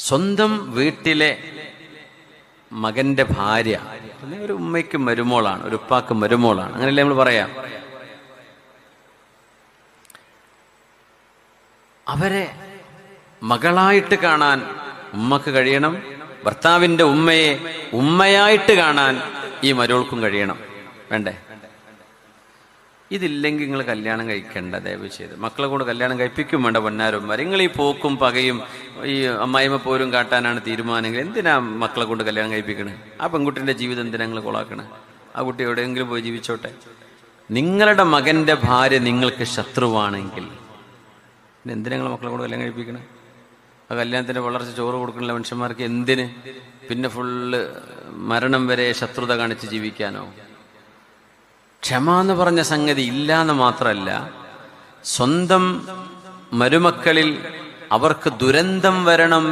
സ്വന്തം വീട്ടിലെ മകന്റെ ഭാര്യ ഒരു ഉമ്മയ്ക്ക് മരുമോളാണ്, ഒരു ഉപ്പാക്ക് മരുമോളാണ്, അങ്ങനെയല്ലേ നമ്മൾ പറയാം. അവരെ മകളായിട്ട് കാണാൻ ഉമ്മക്ക് കഴിയണം, ഭർത്താവിന്റെ ഉമ്മയെ ഉമ്മയായിട്ട് കാണാൻ ഈ മരുമോൾക്കും കഴിയണം. വേണ്ടേ? ഇതില്ലെങ്കിൽ നിങ്ങൾ കല്യാണം കഴിക്കേണ്ട, ദയവ് ചെയ്ത്. മക്കളെ കൊണ്ട് കല്യാണം കഴിപ്പിക്കും വേണ്ട പൊന്നാരന്മാർ. നിങ്ങൾ ഈ പോക്കും പകയും ഈ അമ്മായിമ്മ പോരും കാട്ടാനാണ് തീരുമാനമെങ്കിൽ എന്തിനാ മക്കളെ കൊണ്ട് കല്യാണം കഴിപ്പിക്കണേ? ആ പെൺകുട്ടിന്റെ ജീവിതം എന്തിനാ നിങ്ങൾ കൊളാക്കണേ? ആ കുട്ടി എവിടെയെങ്കിലും പോയി ജീവിച്ചോട്ടെ. നിങ്ങളുടെ മകന്റെ ഭാര്യ നിങ്ങൾക്ക് ശത്രുവാണെങ്കിൽ എന്തിനാ നിങ്ങൾ മക്കളെ കൊണ്ട് കല്യാണം കഴിപ്പിക്കണേ? ആ കല്യാണത്തിന്റെ വളർച്ച ചോറ് കൊടുക്കണില്ല മനുഷ്യന്മാർക്ക് എന്തിന്? പിന്നെ ഫുള്ള് മരണം വരെ ശത്രുത കാണിച്ച് ജീവിക്കാനോ? ക്ഷമ എന്ന് പറഞ്ഞ സംഗതി ഇല്ല എന്ന് മാത്രമല്ല, സ്വന്തം മരുമക്കളിൽ അവർക്ക് ദുരന്തം വരണം